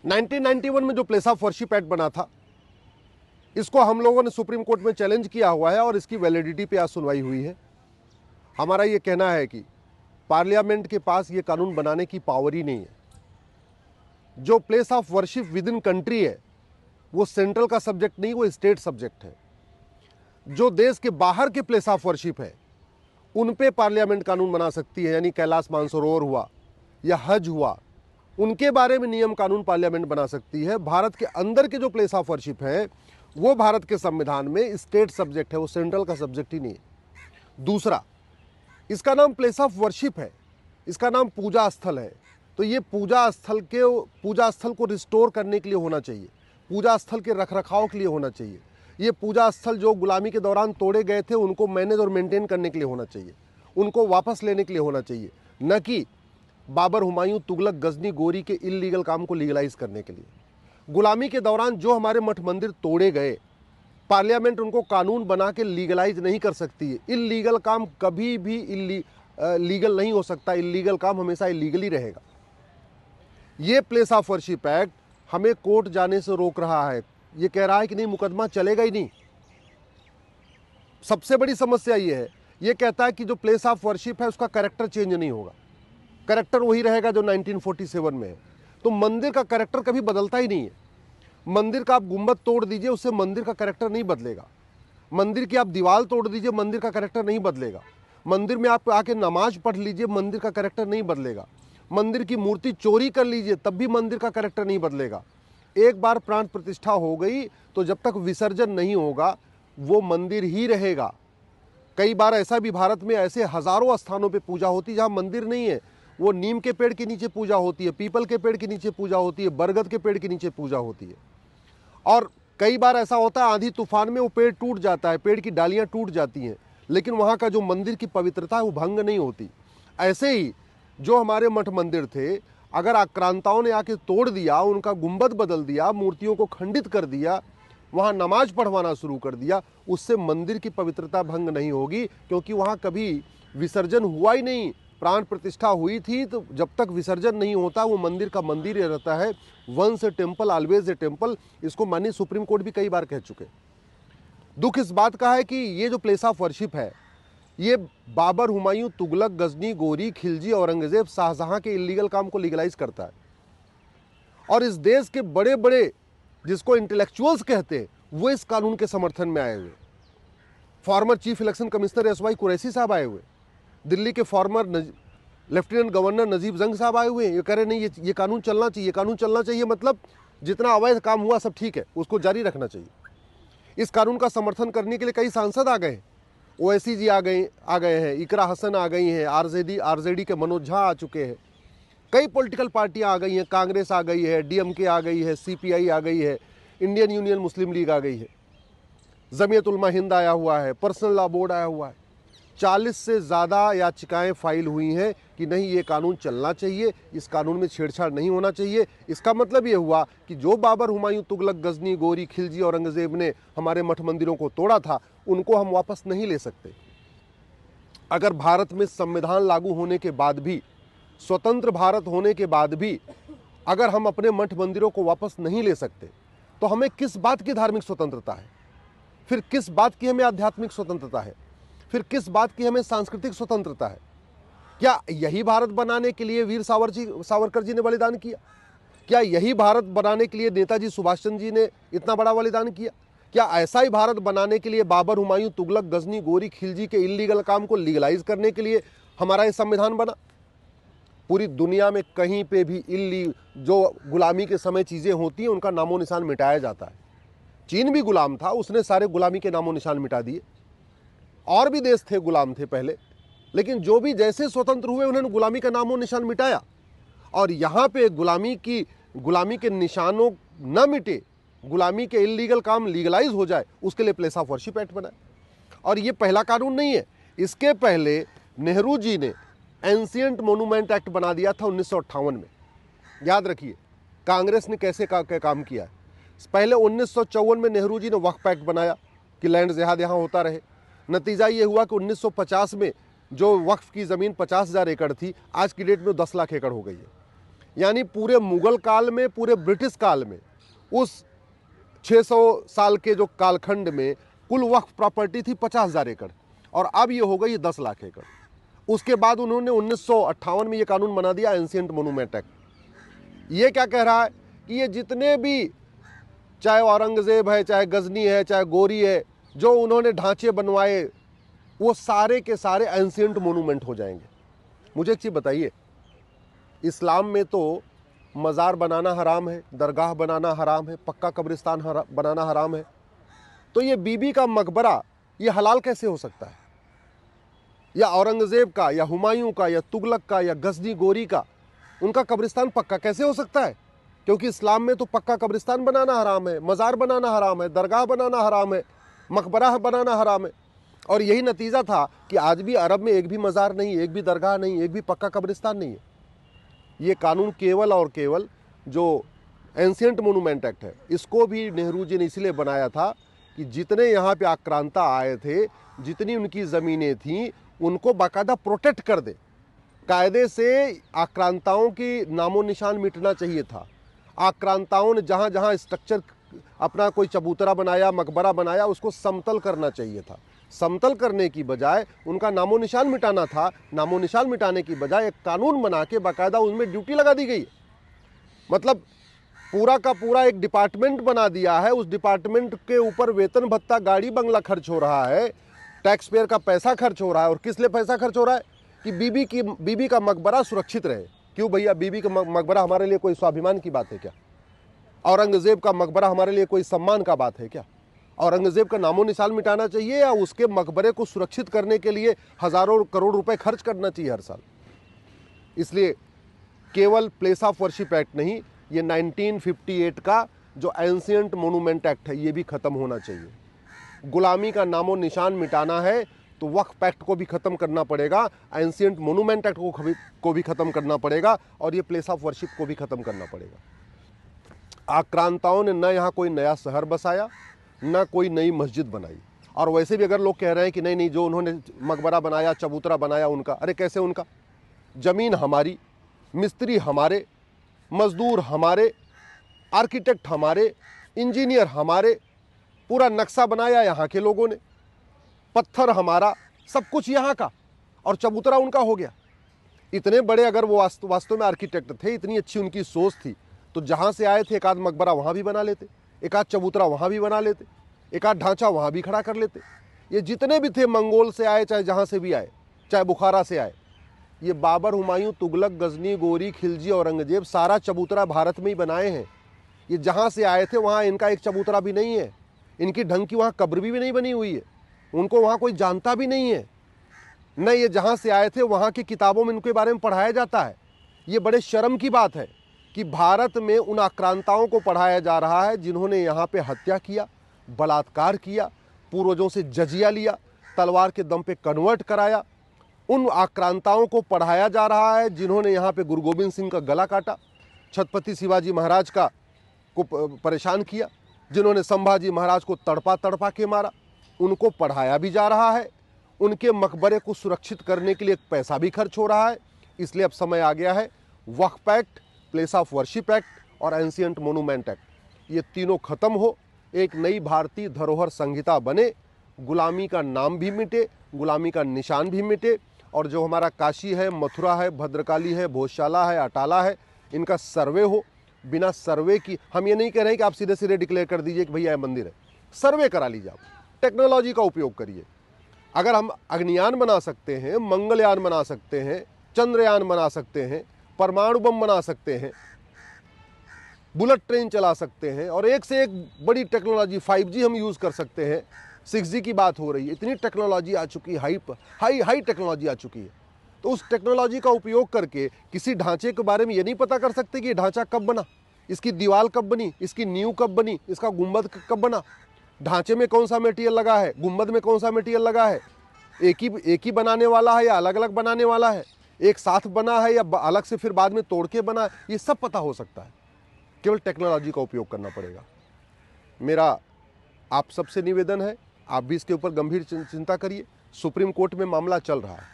1991 में जो place of worship act बना था, इसको हम लोगों ने सुप्रीम कोर्ट में चैलेंज किया हुआ है और इसकी वैलिडिटी पे आज सुनवाई हुई है। हमारा ये कहना है कि पार्लियामेंट के पास ये कानून बनाने की पावर ही नहीं है। जो place of worship with in country है वो सेंट्रल का सब्जेक्ट नहीं, वो स्टेट सब्जेक्ट है। जो देश के बाहर के प्लेस ऑफ वर्शिप है उन पे पार्लियामेंट कानून बना सकती है, यानी कैलाश मानसरोवर हुआ या हज हुआ, उनके बारे में नियम कानून पार्लियामेंट बना सकती है। भारत के अंदर के जो प्लेस ऑफ वर्शिप है वो भारत के संविधान में स्टेट सब्जेक्ट है, वो सेंट्रल का सब्जेक्ट ही नहीं है। दूसरा, इसका नाम प्लेस ऑफ वर्शिप है, इसका नाम पूजा स्थल है, तो ये पूजा स्थल को रिस्टोर करने के लिए होना चाहिए, पूजा स्थल के रखरखाव के लिए होना चाहिए। ये पूजा स्थल जो गुलामी के दौरान तोड़े गए थे उनको मैनेज और मेंटेन करने के लिए होना चाहिए, उनको वापस लेने के लिए होना चाहिए, न कि बाबर, हुमायूं, तुगलक, गजनी, गोरी के इल्लीगल काम को लीगलाइज करने के लिए। गुलामी के दौरान जो हमारे मठ मंदिर तोड़े गए, पार्लियामेंट उनको कानून बना के लीगलाइज नहीं कर सकती है। इल्लीगल काम कभी भी लीगल नहीं हो सकता, इल्लीगल काम हमेशा इल्लीगल ही रहेगा। ये प्लेस ऑफ वर्शिप एक्ट हमें कोर्ट जाने से रोक रहा है, ये कह रहा है कि नहीं मुकदमा चलेगा ही नहीं। सबसे बड़ी समस्या ये है, ये कहता है कि जो प्लेस ऑफ वर्शिप है उसका कैरेक्टर चेंज नहीं होगा, कैरेक्टर वही रहेगा जो 1947 में है। तो मंदिर का कैरेक्टर कभी बदलता ही नहीं है। मंदिर का आप गुंबद तोड़ दीजिए, उससे मंदिर का कैरेक्टर नहीं बदलेगा। मंदिर की आप दीवार तोड़ दीजिए, मंदिर का कैरेक्टर नहीं बदलेगा। मंदिर में आप आके नमाज पढ़ लीजिए, मंदिर का कैरेक्टर नहीं बदलेगा। मंदिर की मूर्ति चोरी कर लीजिए, तब भी मंदिर का कैरेक्टर नहीं बदलेगा। एक बार प्राण प्रतिष्ठा हो गई तो जब तक विसर्जन नहीं होगा वो मंदिर ही रहेगा। कई बार ऐसा भी भारत में ऐसे हजारों स्थानों पे पूजा होती है जहाँ मंदिर नहीं है, वो नीम के पेड़ के नीचे पूजा होती है, पीपल के पेड़ के नीचे पूजा होती है, बरगद के पेड़ के नीचे पूजा होती है। और कई बार ऐसा होता है आंधी तूफान में वो पेड़ टूट जाता है, पेड़ की डालियां टूट जाती हैं, लेकिन वहाँ का जो मंदिर की पवित्रता है वो भंग नहीं होती। ऐसे ही जो हमारे मठ मंदिर थे, अगर आक्रांताओं ने आके तोड़ दिया, उनका गुंबद बदल दिया, मूर्तियों को खंडित कर दिया, वहाँ नमाज पढ़वाना शुरू कर दिया, उससे मंदिर की पवित्रता भंग नहीं होगी, क्योंकि वहाँ कभी विसर्जन हुआ ही नहीं। प्राण प्रतिष्ठा हुई थी तो जब तक विसर्जन नहीं होता वो मंदिर का मंदिर ही रहता है। Once a temple always a temple, इसको माननीय सुप्रीम कोर्ट भी कई बार कह चुके। दुख इस बात का है कि ये जो प्लेस ऑफ वर्शिप है ये बाबर, हुमायूं, तुगलक, गजनी, गोरी, खिलजी, औरंगजेब, शाहजहां के इलीगल काम को लीगलाइज करता है। और इस देश के बड़े बड़े जिसको इंटेलेक्चुअल्स कहते हैं वो इस कानून के समर्थन में आए हुए। Former chief election commissioner SY Qureshi साहब आए हुए, दिल्ली के फॉर्मर लेफ्टिनेंट गवर्नर नजीब जंग साहब आए हुए हैं। ये कह रहे नहीं ये कानून चलना चाहिए, कानून चलना चाहिए, मतलब जितना अवैध काम हुआ सब ठीक है, उसको जारी रखना चाहिए। इस कानून का समर्थन करने के लिए कई सांसद आ गए, ओवैसी जी आ गए हैं, इकरा हसन आ गई हैं, आरजेडी के मनोज झा आ चुके हैं, कई पॉलिटिकल पार्टियां आ गई हैं, कांग्रेस आ गई है, डीएमके आ गई है, सीपीआई आ गई है, इंडियन यूनियन मुस्लिम लीग आ गई है, जमीयत उलमा हिंद आया हुआ है, पर्सनल लॉ बोर्ड आया हुआ है। 40 से ज़्यादा याचिकाएं फाइल हुई हैं कि नहीं ये कानून चलना चाहिए, इस कानून में छेड़छाड़ नहीं होना चाहिए। इसका मतलब ये हुआ कि जो बाबर, हुमायूं, तुगलक, गजनी, गोरी, खिलजी, औरंगजेब ने हमारे मठ मंदिरों को तोड़ा था उनको हम वापस नहीं ले सकते। अगर भारत में संविधान लागू होने के बाद भी, स्वतंत्र भारत होने के बाद भी अगर हम अपने मठ मंदिरों को वापस नहीं ले सकते तो हमें किस बात की धार्मिक स्वतंत्रता है, फिर किस बात की हमें आध्यात्मिक स्वतंत्रता है, फिर किस बात की हमें सांस्कृतिक स्वतंत्रता है? क्या यही भारत बनाने के लिए वीर सावरकर जी ने बलिदान किया? क्या यही भारत बनाने के लिए नेताजी सुभाष चंद्र जी ने इतना बड़ा बलिदान किया? क्या ऐसा ही भारत बनाने के लिए बाबर, हुमायूं, तुगलक, गजनी, गोरी, खिलजी के इल्लीगल काम को लीगलाइज करने के लिए हमारा ये संविधान बना? पूरी दुनिया में कहीं पे भी जो गुलामी के समय चीज़ें होती हैं उनका नामो निशान मिटाया जाता है। चीन भी गुलाम था, उसने सारे गुलामी के नामो निशान मिटा दिए। और भी देश थे गुलाम थे पहले, लेकिन जो भी जैसे स्वतंत्र हुए उन्होंने गुलामी का नामो निशान मिटाया। और यहाँ पे गुलामी के निशानों न मिटे, गुलामी के इल्लीगल काम लीगलाइज हो जाए, उसके लिए प्लेस ऑफ वर्शिप एक्ट बनाए। और ये पहला कानून नहीं है, इसके पहले नेहरू जी ने एंशिएंट मोनूमेंट एक्ट बना दिया था 1958 में। याद रखिए कांग्रेस ने कैसे काम किया है। पहले 1954 में नेहरू जी ने वक्फ एक्ट बनाया कि लैंड जिहाद यहाँ होता रहे। नतीजा ये हुआ कि 1950 में जो वक्फ की ज़मीन 50,000 एकड़ थी, आज की डेट में 10 लाख एकड़ हो गई है। यानी पूरे मुगल काल में, पूरे ब्रिटिश काल में, उस 600 साल के जो कालखंड में कुल वक्फ प्रॉपर्टी थी 50,000 एकड़, और अब ये हो गई 10 लाख एकड़। उसके बाद उन्होंने 1958 में ये कानून बना दिया, एंशिएंट मोनूमेंट एक्ट। ये क्या कह रहा है कि ये जितने भी, चाहे औरंगजेब है, चाहे गजनी है, चाहे गोरी है, जो उन्होंने ढांचे बनवाए, वो सारे के सारे एंशिएंट मोनूमेंट हो जाएंगे। मुझे एक चीज़ बताइए, इस्लाम में तो मज़ार बनाना हराम है, दरगाह बनाना हराम है, पक्का कब्रिस्तान बनाना हराम है, तो ये बीबी का मकबरा ये हलाल कैसे हो सकता है? या औरंगजेब का, या हुमायूं का, या तुगलक का, या गजनी गोरी का, उनका कब्रिस्तान पक्का कैसे हो सकता है? क्योंकि इस्लाम में तो पक्का कब्रिस्तान बनाना हराम है, मज़ार बनाना हराम है, दरगाह बनाना हराम है, मकबरा बनाना हराम है। और यही नतीजा था कि आज भी अरब में एक भी मज़ार नहीं, एक भी दरगाह नहीं, एक भी पक्का कब्रिस्तान नहीं है। ये कानून केवल और केवल जो एंशिएंट मोनूमेंट एक्ट है, इसको भी नेहरू जी ने इसलिए बनाया था कि जितने यहाँ पे आक्रांता आए थे, जितनी उनकी ज़मीनें थीं, उनको बाकायदा प्रोटेक्ट कर दे। कायदे से आक्रांताओं की नामो निशान मिटना चाहिए था। आक्रांताओं ने जहाँ जहाँ स्ट्रक्चर अपना कोई चबूतरा बनाया, मकबरा बनाया, उसको समतल करना चाहिए था। समतल करने की बजाय उनका नामो निशान मिटाना था। नामो निशान मिटाने की बजाय एक कानून बना के बाकायदा उनमें ड्यूटी लगा दी गई। मतलब पूरा का पूरा एक डिपार्टमेंट बना दिया है। उस डिपार्टमेंट के ऊपर वेतन भत्ता, गाड़ी बंगला खर्च हो रहा है, टैक्स पेयर का पैसा खर्च हो रहा है। और किस लिए पैसा खर्च हो रहा है? कि बीबी का मकबरा सुरक्षित रहे। क्यों भैया, बीबी का मकबरा हमारे लिए कोई स्वाभिमान की बात है क्या? औरंगजेब का मकबरा हमारे लिए कोई सम्मान का बात है क्या? औरंगजेब का नामो निशान मिटाना चाहिए या उसके मकबरे को सुरक्षित करने के लिए हजारों करोड़ रुपए खर्च करना चाहिए हर साल? इसलिए केवल प्लेस ऑफ वर्शिप एक्ट नहीं, ये 1958 का जो एंशिएंट मोनूमेंट एक्ट है, ये भी खत्म होना चाहिए। गुलामी का नामो निशान मिटाना है तो वक्फ एक्ट को भी खत्म करना पड़ेगा, एंशिएंट मोनूमेंट एक्ट को भी खत्म करना पड़ेगा, और ये प्लेस ऑफ वर्शिप को भी खत्म करना पड़ेगा। आक्रांताओं ने न यहाँ कोई नया शहर बसाया, न कोई नई मस्जिद बनाई। और वैसे भी अगर लोग कह रहे हैं कि नहीं नहीं, जो उन्होंने मकबरा बनाया, चबूतरा बनाया उनका, अरे कैसे उनका? ज़मीन हमारी, मिस्त्री हमारे, मजदूर हमारे, आर्किटेक्ट हमारे, इंजीनियर हमारे, पूरा नक्शा बनाया यहाँ के लोगों ने, पत्थर हमारा, सब कुछ यहाँ का, और चबूतरा उनका हो गया। इतने बड़े अगर वो वास्तव में आर्किटेक्ट थे, इतनी अच्छी उनकी सोच थी, तो जहाँ से आए थे एक आध मकबरा वहाँ भी बना लेते, एक आध चबूतरा वहाँ भी बना लेते, एक आध ढांचा वहाँ भी खड़ा कर लेते। ये जितने भी थे, मंगोल से आए, चाहे जहाँ से भी आए, चाहे बुखारा से आए, ये बाबर, हुमायूं, तुगलक, गजनी, गोरी, खिलजी, औरंगजेब, सारा चबूतरा भारत में ही बनाए हैं। ये जहाँ से आए थे वहाँ इनका एक चबूतरा भी नहीं है, इनकी ढंग की वहाँ कब्र भी नहीं बनी हुई है, उनको वहाँ कोई जानता भी नहीं है। न ये जहाँ से आए थे वहाँ की किताबों में इनके बारे में पढ़ाया जाता है। ये बड़े शर्म की बात है कि भारत में उन आक्रांताओं को पढ़ाया जा रहा है जिन्होंने यहाँ पे हत्या किया, बलात्कार किया, पूर्वजों से जजिया लिया, तलवार के दम पे कन्वर्ट कराया। उन आक्रांताओं को पढ़ाया जा रहा है जिन्होंने यहाँ पे गुरु गोविंद सिंह का गला काटा, छत्रपति शिवाजी महाराज को परेशान किया, जिन्होंने संभाजी महाराज को तड़पा तड़पा के मारा, उनको पढ़ाया भी जा रहा है। उनके मकबरे को सुरक्षित करने के लिए पैसा भी खर्च हो रहा है। इसलिए अब समय आ गया है, Waqf act, place of worship act और एंशिएंट मोनूमेंट एक्ट, ये तीनों खत्म हो, एक नई भारतीय धरोहर संहिता बने, गुलामी का नाम भी मिटे, गुलामी का निशान भी मिटे, और जो हमारा काशी है, मथुरा है, भद्रकाली है, भोजशाला है, अटाला है, इनका सर्वे हो। बिना सर्वे की, हम ये नहीं कह रहे हैं कि आप सीधे सीधे डिक्लेयर कर दीजिए कि भैया ये मंदिर है, सर्वे करा लीजिए। आप टेक्नोलॉजी का उपयोग करिए। अगर हम अग्नियान बना सकते हैं, मंगलयान बना सकते हैं, चंद्रयान बना सकते हैं, परमाणु बम बना सकते हैं, बुलेट ट्रेन चला सकते हैं, और एक से एक बड़ी टेक्नोलॉजी 5G हम यूज़ कर सकते हैं, 6G की बात हो रही है, इतनी टेक्नोलॉजी आ चुकी है, हाई टेक्नोलॉजी आ चुकी है। तो उस टेक्नोलॉजी का उपयोग करके किसी ढांचे के बारे में ये नहीं पता कर सकते कि ये ढांचा कब बना, इसकी दीवार कब बनी, इसकी नींव कब बनी, इसका गुंबद कब बना, ढांचे में कौन सा मटेरियल लगा है, गुंबद में कौन सा मटेरियल लगा है, एक ही बनाने वाला है या अलग अलग बनाने वाला है, एक साथ बना है या अलग से फिर बाद में तोड़ के बना है, ये सब पता हो सकता है। केवल टेक्नोलॉजी का उपयोग करना पड़ेगा। मेरा आप सबसे निवेदन है, आप भी इसके ऊपर गंभीर चिंता करिए। सुप्रीम कोर्ट में मामला चल रहा है,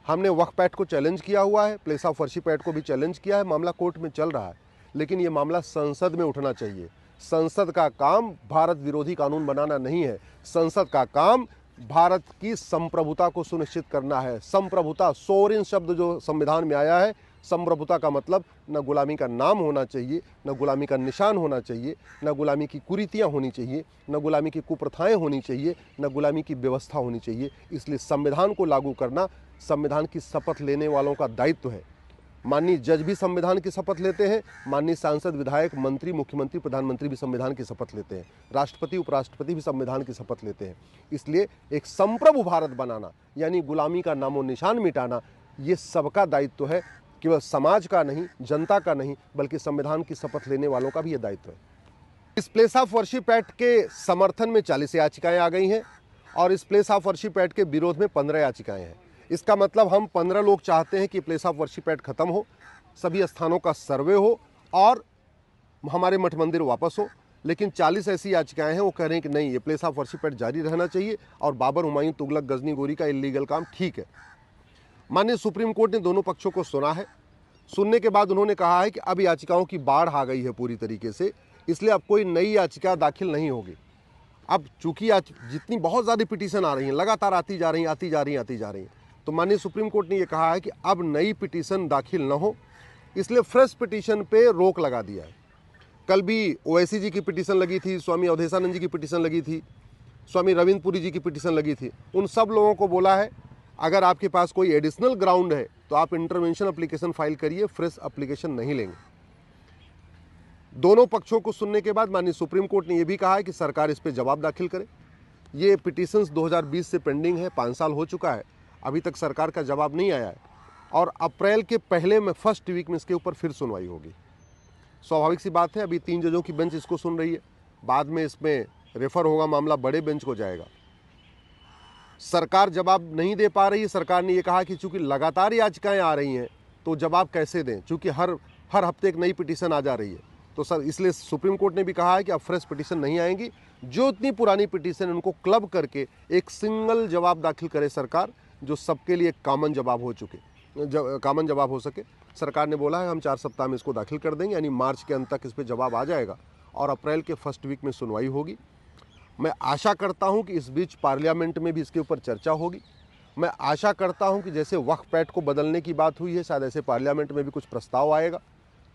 हमने वक्फ एक्ट को चैलेंज किया हुआ है, प्लेस ऑफ वर्शिप एक्ट को भी चैलेंज किया है, मामला कोर्ट में चल रहा है, लेकिन ये मामला संसद में उठना चाहिए। संसद का काम भारत विरोधी कानून बनाना नहीं है, संसद का काम भारत की संप्रभुता को सुनिश्चित करना है। संप्रभुता, सोवरेन शब्द जो संविधान में आया है, संप्रभुता का मतलब न गुलामी का नाम होना चाहिए, न गुलामी का निशान होना चाहिए, न गुलामी की कुरीतियाँ होनी चाहिए, न गुलामी की कुप्रथाएं होनी चाहिए, न गुलामी की व्यवस्था होनी चाहिए। इसलिए संविधान को लागू करना संविधान की शपथ लेने वालों का दायित्व है। माननीय जज भी संविधान की शपथ लेते हैं, माननीय सांसद, विधायक, मंत्री, मुख्यमंत्री, प्रधानमंत्री भी संविधान की शपथ लेते हैं, राष्ट्रपति, उपराष्ट्रपति भी संविधान की शपथ लेते हैं। इसलिए एक संप्रभु भारत बनाना यानी गुलामी का नामो निशान मिटाना, ये सबका दायित्व है, केवल समाज का नहीं, जनता का नहीं, बल्कि संविधान की शपथ लेने वालों का भी ये दायित्व है। इस प्लेस ऑफ वर्शिप एक्ट के समर्थन में 40 याचिकाएं आ गई हैं और इस प्लेस ऑफ वर्शिप एक्ट के विरोध में 15 याचिकाएं हैं। इसका मतलब हम 15 लोग चाहते हैं कि प्लेस ऑफ वर्शिप एक्ट खत्म हो, सभी स्थानों का सर्वे हो और हमारे मठ मंदिर वापस हो, लेकिन 40 ऐसी याचिकाएं हैं वो कह रहे हैं कि नहीं, ये प्लेस ऑफ वर्शिप एक्ट जारी रहना चाहिए और बाबर, हुमायूं, तुगलक, गजनी, गोरी का इलीगल काम ठीक है। माननीय सुप्रीम कोर्ट ने दोनों पक्षों को सुना है। सुनने के बाद उन्होंने कहा है कि अब याचिकाओं की बाढ़ आ गई है पूरी तरीके से, इसलिए अब कोई नई याचिका दाखिल नहीं होगी। अब चूंकि जितनी बहुत ज़्यादा पिटीशन आ रही हैं, लगातार आती जा रही हैं, तो माननीय सुप्रीम कोर्ट ने यह कहा है कि अब नई पिटीशन दाखिल न हो, इसलिए फ्रेश पिटीशन पे रोक लगा दिया है। कल भी ओवैसी जी की पिटीशन लगी थी, स्वामी अवधेशानंद जी की पिटीशन लगी थी, स्वामी रविंद्र पुरी जी की पिटीशन लगी थी। उन सब लोगों को बोला है अगर आपके पास कोई एडिशनल ग्राउंड है तो आप इंटरवेंशन एप्लीकेशन फाइल करिए, फ्रेश एप्लीकेशन नहीं लेंगे। दोनों पक्षों को सुनने के बाद माननीय सुप्रीम कोर्ट ने यह भी कहा है कि सरकार इस पर जवाब दाखिल करे। ये पिटीशंस 2020 से पेंडिंग है, 5 साल हो चुका है, अभी तक सरकार का जवाब नहीं आया है और अप्रैल के पहले में फर्स्ट वीक में इसके ऊपर फिर सुनवाई होगी। स्वाभाविक सी बात है, अभी 3 जजों की बेंच इसको सुन रही है, बाद में इसमें रेफर होगा, मामला बड़े बेंच को जाएगा। सरकार जवाब नहीं दे पा रही है। सरकार ने यह कहा कि चूंकि लगातार याचिकाएं आ रही हैं तो जवाब कैसे दें, चूंकि हर हफ्ते एक नई पिटीशन आ जा रही है, तो सर इसलिए सुप्रीम कोर्ट ने भी कहा है कि अब फ्रेश पिटीशन नहीं आएंगी। जो इतनी पुरानी पिटीशन उनको क्लब करके एक सिंगल जवाब दाखिल करे सरकार, जो सबके लिए कॉमन जवाब हो सके। सरकार ने बोला है हम 4 सप्ताह में इसको दाखिल कर देंगे, यानी मार्च के अंत तक इस पर जवाब आ जाएगा और अप्रैल के फर्स्ट वीक में सुनवाई होगी। मैं आशा करता हूं कि इस बीच पार्लियामेंट में भी इसके ऊपर चर्चा होगी। मैं आशा करता हूं कि जैसे वक्फ एक्ट को बदलने की बात हुई है, शायद ऐसे पार्लियामेंट में भी कुछ प्रस्ताव आएगा।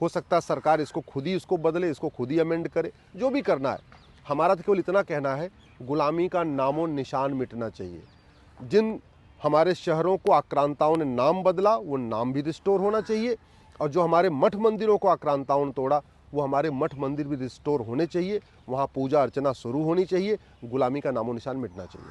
हो सकता है सरकार इसको खुद ही बदले, इसको खुद ही अमेंड करे, जो भी करना है। हमारा तो केवल इतना कहना है, गुलामी का नामो निशान मिटना चाहिए। जिन हमारे शहरों को आक्रांताओं ने नाम बदला, वो नाम भी रिस्टोर होना चाहिए और जो हमारे मठ मंदिरों को आक्रांताओं ने तोड़ा, वो हमारे मठ मंदिर भी रिस्टोर होने चाहिए, वहाँ पूजा अर्चना शुरू होनी चाहिए, गुलामी का नामो निशान मिटना चाहिए।